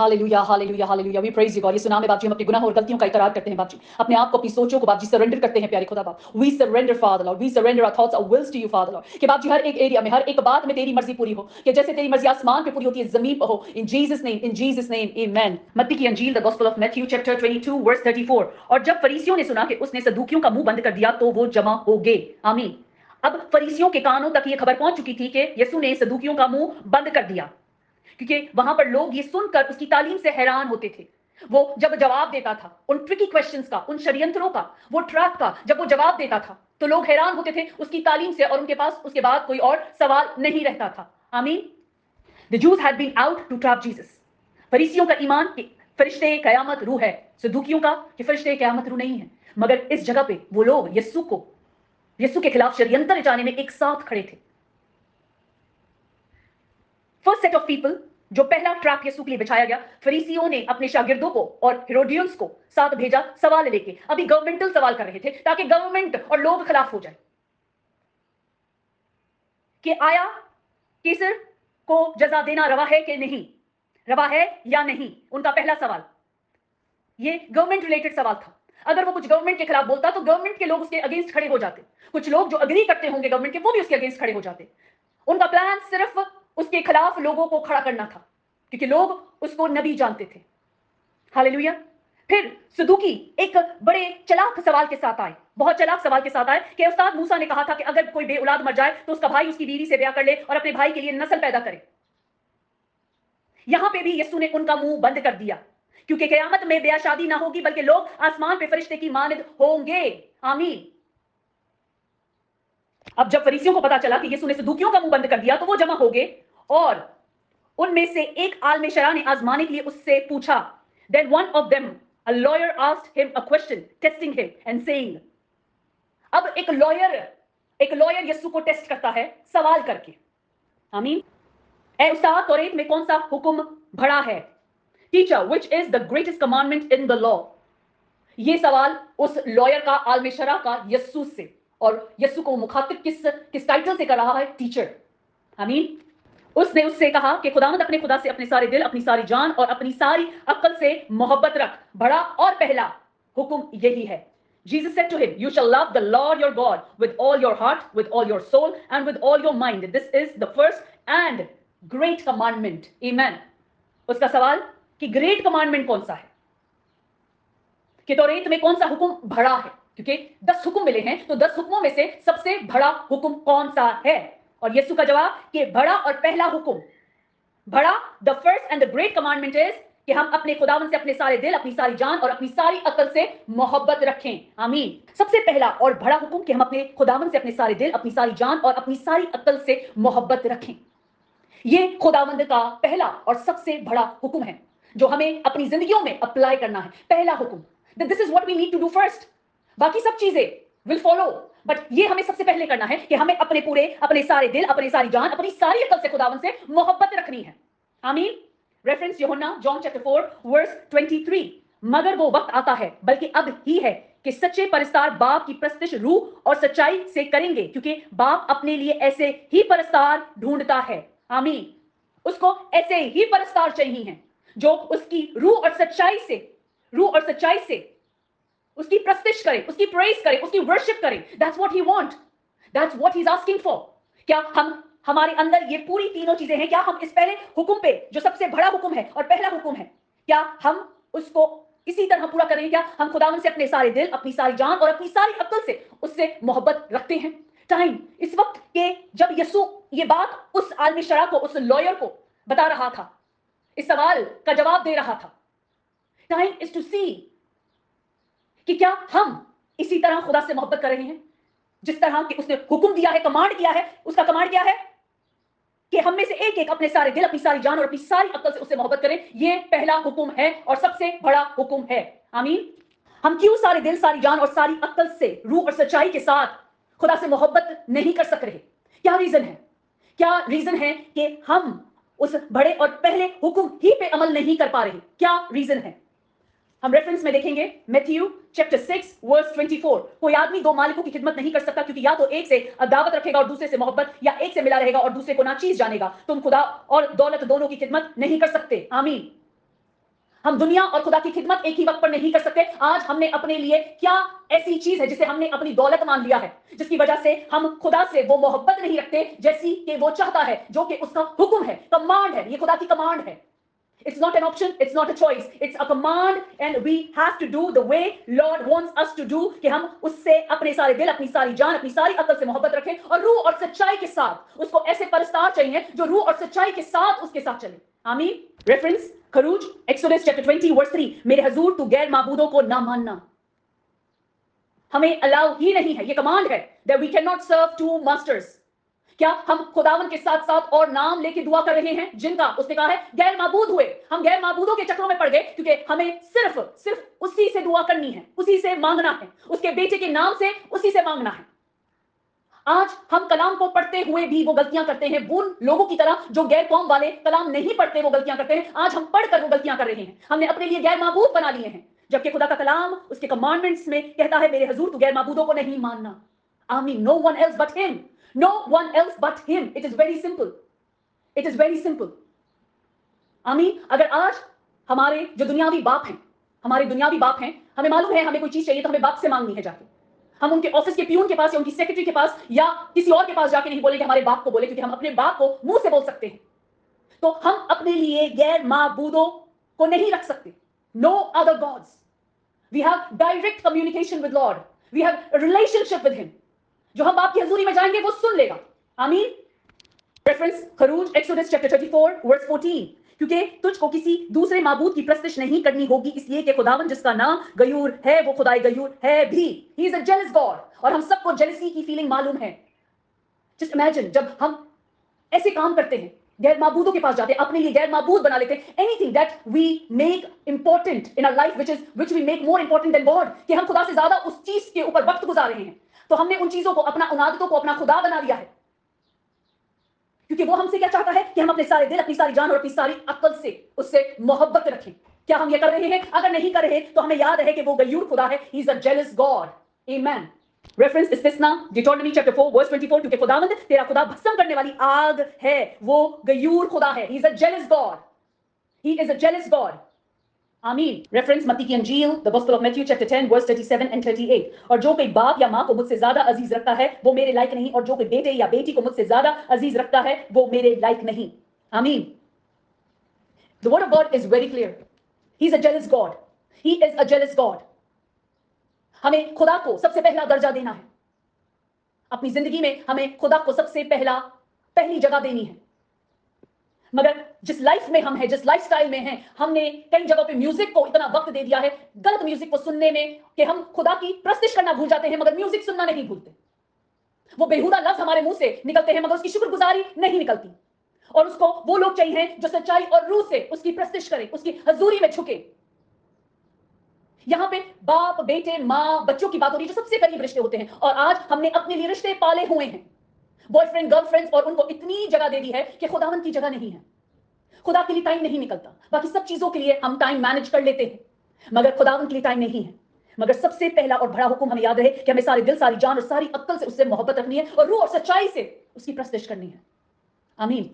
Hallelujah hallelujah hallelujah we praise you God. ये सुना में बाप जी हम अपने गुनाह और गलतियों का इकरार करते हैं बाप जी, अपने आप को अपनी सोचों को बाप जी सरेंडर करते हैं प्यारे खुदा बाप। We surrender Father Lord, we surrender our thoughts और wills to you Father Lord, कि बाप जी हर एक एरिया में हर एक बात में तेरी मर्जी पूरी हो, कि जैसे तेरी मर्जी आसमान पे पूरी होती है जमीन पर हो। In Jesus name amen. मत्ती की अंजील the gospel of Matthew chapter 22 verse 34। और जब फरीसियों ने सुना कि उसने सदूकियों का मुंह बंद कर दिया तो वो जमा हो गए। आमीन। अब फरीसियों के कानों तक ये खबर पहुंच चुकी थी कि यीशु ने सदूकियों का मुंह बंद कर दिया, क्योंकि वहां पर लोग ये सुनकर उसकी तालीम से हैरान होते थे। वो जब जवाब देता था उन ट्रिकी क्वेश्चंस का, उन षड्यंत्रों का, वो ट्रैप का जब वो जवाब देता था तो लोग हैरान होते थे उसकी तालीम से, और उनके पास उसके बाद कोई और सवाल नहीं रहता था। आमीन। The Jews had been out to trap Jesus. फरीसियों का ईमान कि फरिश्ते कयामत रूह है, सदूकियों का कि फरिश्ते कयामत रूह नहीं है। मगर इस जगह पे वो लोग यीशु के खिलाफ षड्यंत्र रचाने में एक साथ खड़े थे। फर्स्ट सेट ऑफ पीपल, जो पहला ट्रैप यीशु के लिए बिछाया गया, फरीसियों ने अपने शागिर्दों को और हेरोडियंस को साथ भेजा सवाल लेके। अभी गवर्नमेंटल सवाल कर रहे थे ताकि गवर्नमेंट और लोग खिलाफ हो जाए कि आया कैसर को जजा देना रवा है कि नहीं, रवा है या नहीं। उनका पहला सवाल ये गवर्नमेंट रिलेटेड सवाल था। अगर वो कुछ गवर्नमेंट के खिलाफ बोलता तो गवर्नमेंट के लोग उसके अगेंस्ट खड़े हो जाते। कुछ लोग जो अग्री करते होंगे गवर्नमेंट के, वो भी उसके अगेंस्ट खड़े हो जाते। उनका प्लान सिर्फ उसके खिलाफ लोगों को खड़ा करना था, क्योंकि लोग उसको नबी जानते थे। हालेलुया। फिर सदूकी एक बड़े चलाक सवाल के साथ आए, बहुत चलाक सवाल के साथ आए कि उस्ताद मूसा ने कहा था कि अगर कोई बेऔलाद मर जाए तो उसका भाई उसकी बीवी से ब्याह कर ले और अपने भाई के लिए नस्ल पैदा करे। यहां पे भी यीशु ने उनका मुंह बंद कर दिया, क्योंकि कयामत में ब्याह शादी ना होगी बल्कि लोग आसमान पे फरिश्ते की मानद होंगे। आमीन। अब जब फरीसियों को पता चला कि यीशु ने सदूकियों का मुंह बंद कर दिया तो वो जमा हो गए, और उनमें से एक आलमे शरा ने आजमाने के लिए उससे पूछा। Then one of them, a lawyer, asked him a question, testing him and saying, अब एक लॉयर यीशु को टेस्ट करता है सवाल करके। आमीन। ए उस्ताद, तौरेत में कौन सा हुक्म बड़ा है? Teacher, which is the greatest commandment in the law? ये सवाल उस लॉयर का, आलमे शरा का, यीशु से, और यीशु को मुखातिब किस टाइटल से कर रहा है? टीचर। आमीन। उसने उससे कहा कि खुदावंद अपने खुदा से अपने सारे दिल, अपनी सारी जान और अपनी सारी अक्ल से मोहब्बत रख। बड़ा और पहला हुक्म यही है। Jesus said to him, you shall love the Lord your God with all your heart, with all your soul and with all your mind. This is the first and great commandment. Amen. उसका सवाल कि great commandment कौन सा है, कि तौरेत में कौन सा हुक्म बड़ा है, क्योंकि 10 हुक्म मिले हैं, तो 10 हुक्मों में से सबसे बड़ा हुक्म कौन सा है? और यीशु का जवाब कि बड़ा और पहला हुक्म, बड़ा, the first and the great commandment is कि हम अपने खुदावन से अपने सारे दिल, अपनी सारी जान और अपनी सारी अकल से मोहब्बत रखें। आमीन। सबसे पहला और बड़ा हुक्म कि हम अपने खुदावन से अपने सारे दिल, अपनी सारी जान और अपनी सारी अकल से मोहब्बत रखें। ये खुदावंद का पहला और सबसे बड़ा हुक्म है जो हमें अपनी जिंदगियों में अप्लाई करना है। पहला हुक्म, this is what we need to do first. बाकी सब चीजें विल फॉलो, बट ये हमें सबसे पहले करना है कि हमें अपने सारे दिल, अपनी सारी जान, अपनी सारी अकल से खुदावंद से मोहब्बत रखनी है। आमीन। रेफरेंस यूहन्ना जॉन चैप्टर 4 वर्स 23। मगर वो वक्त आता है, बल्कि अब ही है, कि सच्चे परस्तार बाप की प्रस्तिश रूह और सच्चाई से करेंगे, क्योंकि बाप अपने लिए ऐसे ही परस्तार ढूंढता है। आमीन। उसको ऐसे ही परस्तार चाहिए हैं जो उसकी रूह और सच्चाई से उसकी प्रस्तिश करे, उसकी प्रेज करे, उसकी वर्शिप करे। That's what he want, that's what he is asking for. क्या हमारे अंदर ये पूरी तीनों चीजें हैं? क्या हम इस पहले हुक्म पे, जो सबसे बड़ा हुक्म है और पहला हुक्म है, क्या हम उसको इसी तरह पूरा करें? क्या हम खुदावन से अपने सारे दिल, अपनी सारी जान और अपनी सारी अक्ल से उससे मोहब्बत रखते हैं? टाइम इस वक्त के जब यीशु ये बात उस आलमी शरा को, उस लॉयर को बता रहा था, इस सवाल का जवाब दे रहा था, टाइम इज टू सी कि क्या हम इसी तरह खुदा से मोहब्बत कर रहे हैं जिस तरह कि उसने हुक्म दिया है, कमांड किया है। उसका कमांड क्या है? कि हम में से एक एक अपने सारे दिल, अपनी सारी जान और अपनी सारी अक्ल से उससे मोहब्बत करें। ये पहला हुक्म है और सबसे बड़ा हुक्म है। आमीन। हम क्यों सारे दिल, सारी जान और सारी अक्ल से, रूह और सच्चाई के साथ खुदा से मोहब्बत नहीं कर सक रहे? क्या रीजन है? क्या रीजन है कि हम उस बड़े और पहले हुक्म ही पे अमल नहीं कर पा रहे? क्या रीजन है? हम रेफरेंस में देखेंगे मैथ्यू चैप्टर 6 वर्स 24। कोई आदमी दो मालिकों की खिदमत नहीं कर सकता, क्योंकि या तो एक से दावत रखेगा और दूसरे से मोहब्बत, या एक से मिला रहेगा और दूसरे को नाचीज जानेगा। तुम खुदा और दौलत दोनों की खिदमत नहीं कर सकते। आमीन। हम दुनिया और खुदा की खिदमत एक ही वक्त पर नहीं कर सकते। आज हमने अपने लिए क्या ऐसी चीज है जिसे हमने अपनी दौलत मान लिया है, जिसकी वजह से हम खुदा से वो मोहब्बत नहीं रखते जैसी कि वो चाहता है, जो कि उसका हुक्म है, कमांड है। ये खुदा की कमांड है। It's not an option, it's not a choice, it's a command and we have to do the way Lord wants us to do, कि हम उससे अपने सारे दिल, अपनी सारी जान, अपनी सारी अकल से मोहब्बत रखें और रूह और सच्चाई के साथ। उसको ऐसे परस्तार चाहिए जो रूह और सच्चाई के साथ उसके साथ चले। आमीन। रेफरेंस खरूज एक्सोडस चैप्टर 20 वर्स 3, मेरे हजूर तू गैर माबूदों को ना मानना। हमें अलाउ ही नहीं है, ये कमांड है that we cannot serve two masters। क्या हम खुदावन के साथ साथ और नाम लेके दुआ कर रहे हैं जिनका उसने कहा है गैर माबूद हुए? हम गैर माबूदों के चक्रों में पड़ गए क्योंकि हमें सिर्फ उसी से दुआ करनी है, उसी से मांगना है, उसके बेटे के नाम से उसी से मांगना है। आज हम कलाम को पढ़ते हुए भी वो गलतियां करते हैं, उन लोगों की तरह जो गैर कौम वाले कलाम नहीं पढ़ते वो गलतियां करते हैं। आज हम पढ़कर वो गलतियां कर रहे हैं, हमने अपने लिए गैर माबूद बना लिए हैं, जबकि खुदा का कलाम उसके कमांडमेंट्स में कहता है मेरे हजूर तू गैर माबूदों को नहीं मानना। आमीन। No one else but him, no one else but him। it is very simple, it is very simple। आमीन। अगर आज हमारे जो दुनियावी बाप हैं, हमारे दुनियावी बाप हैं, हमें मालूम है हमें कोई चीज चाहिए तो हमें बाप से मांगनी है जाके। हम उनके ऑफिस के पियून के पास या उनकी सेक्रेटरी के पास या किसी और के पास जाके नहीं बोलेंगे, हमारे बाप को बोले, क्योंकि हम अपने बाप को मुंह से बोल सकते हैं। तो हम अपने लिए गैर माबूदों को नहीं रख सकते। No other gods. We have direct communication with lord, we have relationship with him. जो हम बाप की हजूरी में जाएंगे वो सुन लेगा। आमीन। रेफरेंस खरूज एक्सोडस चैप्टर 34 वर्स 14, क्योंकि तुझको किसी दूसरे माबूद की प्रस्तिश नहीं करनी होगी, इसलिए कि खुदावन जिसका नाम गयूर है वो खुदाई गयूर है भी। ही इज अ जेलस गॉड, और हम सबको जेलसी की फीलिंग मालूम है। जस्ट इमेजिन जब हम ऐसे काम करते हैं, गैर माबूदों के पास जाते हैं, अपने लिए गैर माबूद बना लेते हैं। Anything that we make important in our life which we make more important than God, कि हम खुदा से ज्यादा उस चीज के ऊपर वक्त गुजार रहे हैं। तो हमने उन चीजों को, उन आदतों को अपना खुदा बना लिया है, क्योंकि वो हमसे क्या चाहता है कि हम अपने सारे दिल, अपनी सारी जान और अपनी सारी अक्ल से उससे मोहब्बत रखें। क्या हम ये कर रहे हैं? अगर नहीं कर रहे तो हमें याद रहे कि वो गयूर खुदा है। He is a jealous God. Amen. Reference इस्तिस्ना डिटोनॉमी चैप्टर 4 वर्स 24, क्योंकि खुदावंद तेरा खुदा भस्म करने वाली आग है, वो गयूर खुदा है। He is a jealous God, he is a jealous God. आमीन। रेफरेंस मत्ती की अंजील the gospel of Matthew chapter 10 verse 37 and 38, और जो कोई बाप या माँ को मुझसे ज्यादा अजीज रखता है वो मेरे लायक नहीं, और जो कोई बेटे या बेटी को मुझसे ज्यादा अजीज रखता है वो मेरे लायक नहीं। आमीन। The word of God is very clear. He is a jealous God, he is a jealous God. हमें खुदा को सबसे पहला दर्जा देना है अपनी जिंदगी में, हमें खुदा को सबसे पहली जगह देनी है। मगर जिस लाइफ में हम हैं, जिस लाइफस्टाइल में हैं, हमने कई जगहों पे म्यूजिक को इतना वक्त दे दिया है, गलत म्यूजिक को सुनने में, कि हम खुदा की प्रस्तिश करना भूल जाते हैं मगर म्यूजिक सुनना नहीं भूलते। वो बेहुदा लफ्ज हमारे मुंह से निकलते हैं मगर उसकी शुक्रगुजारी नहीं निकलती। और उसको वो लोग चाहिए जो सच्चाई और रूह से उसकी प्रस्तिश करें, उसकी हजूरी में झुके। यहां पे बाप, बेटे, माँ, बच्चों की बात हो रही है, जो सबसे करीब रिश्ते होते हैं। और आज हमने अपने लिए रिश्ते पाले हुए हैं, बॉयफ्रेंड, गर्लफ्रेंड्स, और उनको इतनी जगह दे दी है कि खुदावन की जगह नहीं है। खुदा के लिए टाइम नहीं निकलता। बाकी सब चीजों के लिए हम टाइम मैनेज कर लेते हैं, मगर खुदावन के लिए टाइम नहीं है। मगर सबसे पहला और बड़ा हुक्म हमें याद रहे कि हमें सारे दिल, सारी जान और सारी अक्ल से उससे मोहब्बत रखनी है और रूह और सच्चाई से उसकी प्रस्तिश करनी है। आमीन।